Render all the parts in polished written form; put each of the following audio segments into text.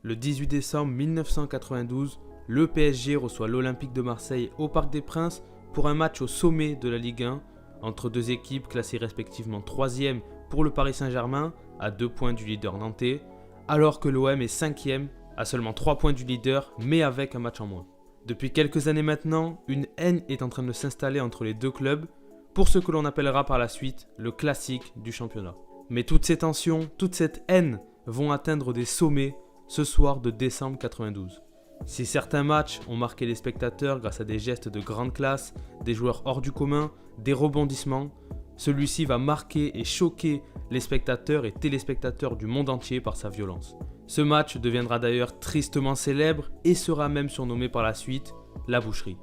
Le 18 décembre 1992, le PSG reçoit l'Olympique de Marseille au Parc des Princes pour un match au sommet de la Ligue 1 entre deux équipes classées respectivement 3e pour le Paris Saint-Germain à 2 points du leader nantais, alors que l'OM est 5e à seulement 3 points du leader mais avec un match en moins. Depuis quelques années maintenant, une haine est en train de s'installer entre les deux clubs pour ce que l'on appellera par la suite le classique du championnat. Mais toutes ces tensions, toute cette haine vont atteindre des sommets ce soir de décembre 92. Si certains matchs ont marqué les spectateurs grâce à des gestes de grande classe, des joueurs hors du commun, des rebondissements, celui-ci va marquer et choquer les spectateurs et téléspectateurs du monde entier par sa violence. Ce match deviendra d'ailleurs tristement célèbre et sera même surnommé par la suite la boucherie.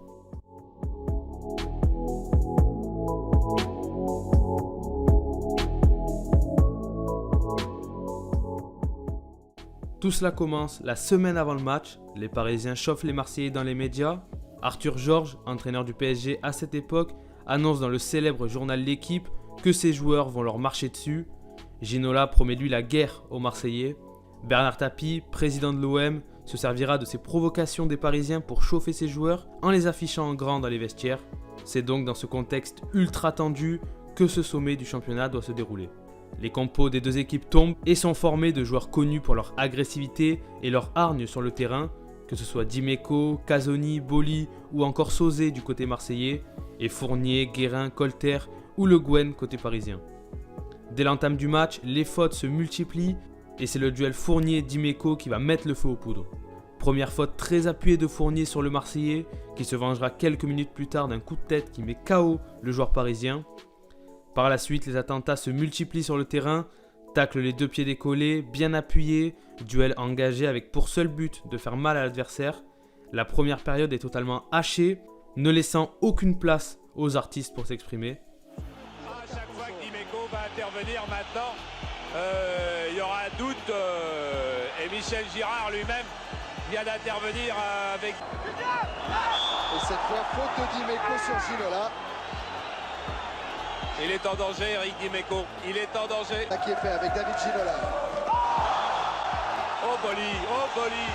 Tout cela commence la semaine avant le match, les Parisiens chauffent les Marseillais dans les médias. Arthur Georges, entraîneur du PSG à cette époque, annonce dans le célèbre journal L'Équipe que ses joueurs vont leur marcher dessus. Ginola promet lui la guerre aux Marseillais. Bernard Tapie, président de l'OM, se servira de ces provocations des Parisiens pour chauffer ses joueurs en les affichant en grand dans les vestiaires. C'est donc dans ce contexte ultra tendu que ce sommet du championnat doit se dérouler. Les compos des deux équipes tombent et sont formés de joueurs connus pour leur agressivité et leur hargne sur le terrain, que ce soit Dimeco, Casoni, Boli ou encore Sauzé du côté marseillais, et Fournier, Guérin, Colter ou Le Guen côté parisien. Dès l'entame du match, les fautes se multiplient et c'est le duel Fournier-Dimeco qui va mettre le feu aux poudres. Première faute très appuyée de Fournier sur le Marseillais, qui se vengera quelques minutes plus tard d'un coup de tête qui met KO le joueur parisien. Par la suite, les attentats se multiplient sur le terrain, tacle les deux pieds décollés, bien appuyés, duel engagé avec pour seul but de faire mal à l'adversaire. La première période est totalement hachée, ne laissant aucune place aux artistes pour s'exprimer. À chaque fois que Dimeco va intervenir maintenant, il y aura un doute et Michel Girard lui-même vient d'intervenir avec... Et cette fois, faute de Dimeco sur Ginola. Il est en danger, Eric Dimeco. Il est en danger. Ça qui est fait avec David Ginola. Oh Boli, oh Boli.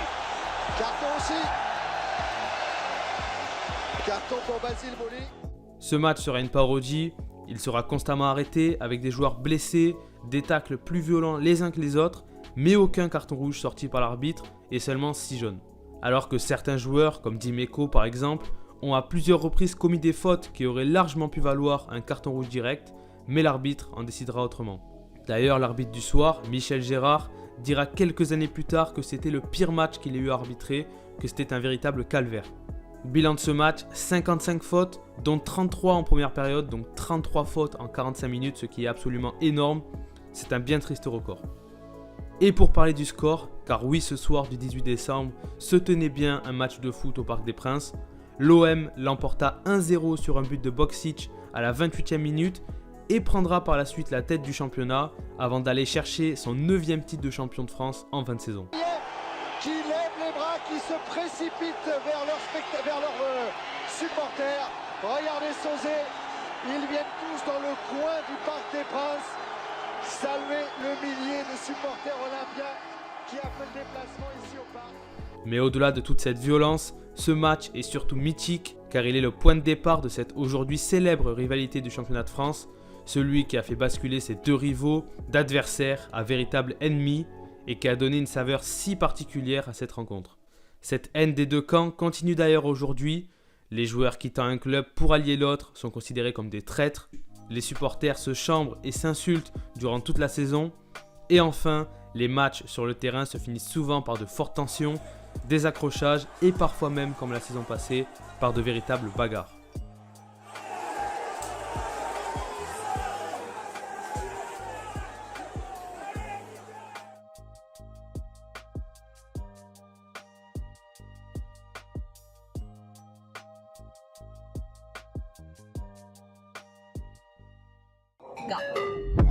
Carton aussi. Carton pour Basile Boli. Ce match sera une parodie. Il sera constamment arrêté avec des joueurs blessés, des tacles plus violents les uns que les autres, mais aucun carton rouge sorti par l'arbitre et seulement 6 jaunes. Alors que certains joueurs, comme Dimeco par exemple, ont à plusieurs reprises commis des fautes qui auraient largement pu valoir un carton rouge direct, mais l'arbitre en décidera autrement. D'ailleurs, l'arbitre du soir, Michel Girard, dira quelques années plus tard que c'était le pire match qu'il ait eu à arbitrer, que c'était un véritable calvaire. Bilan de ce match, 55 fautes, dont 33 en première période, donc 33 fautes en 45 minutes, ce qui est absolument énorme. C'est un bien triste record. Et pour parler du score, car oui, ce soir du 18 décembre, se tenait bien un match de foot au Parc des Princes. L'OM l'emporta 1-0 sur un but de Boksic à la 28e minute et prendra par la suite la tête du championnat avant d'aller chercher son 9e titre de champion de France en fin de saison. Qui lèvent les bras, qui se précipitent vers leurs supporters. Regardez Sauzé, ils viennent tous dans le coin du Parc des Princes saluer le millier de supporters olympiens qui a fait le déplacement ici au parc. Mais au-delà de toute cette violence, ce match est surtout mythique car il est le point de départ de cette aujourd'hui célèbre rivalité du championnat de France, celui qui a fait basculer ces deux rivaux d'adversaires à véritables ennemis et qui a donné une saveur si particulière à cette rencontre. Cette haine des deux camps continue d'ailleurs aujourd'hui, les joueurs quittant un club pour allier l'autre sont considérés comme des traîtres, les supporters se chambrent et s'insultent durant toute la saison, et enfin, les matchs sur le terrain se finissent souvent par de fortes tensions, des accrochages et parfois même, comme la saison passée, par de véritables bagarres. Go.